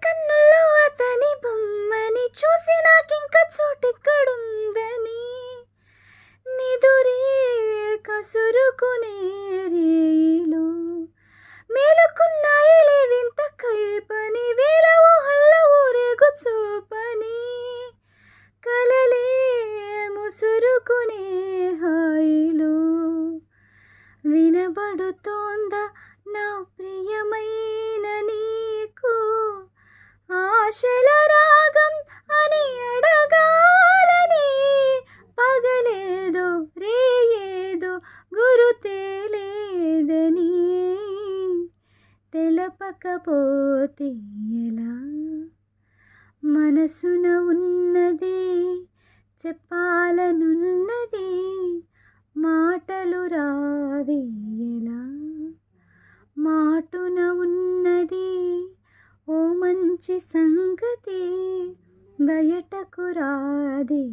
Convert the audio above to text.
కన్నుల్లో అతని బొమ్మని చూసి నాకింక చోటెక్కడుందని నిదురే కసురుకునే రేయిలో మేలుకున్నాయిలే వింత కైపని వేల ఊహల్లో ఊరేగు చూపని కలలే ముసురుకునే హాయిలో వినబడుతోందా నా ప్రియమైన నీకు ఆశల రాగం అని అడగాలని పగలేదో రేయేదో గురుతేలేదని తెలపకపోతే ఎలా మనసున ఉన్నది చెప్పాలనున్నది మాటలు రావేలా మాటున ఉన్నది ఓ మంచి సంగతి బయటకు రాదే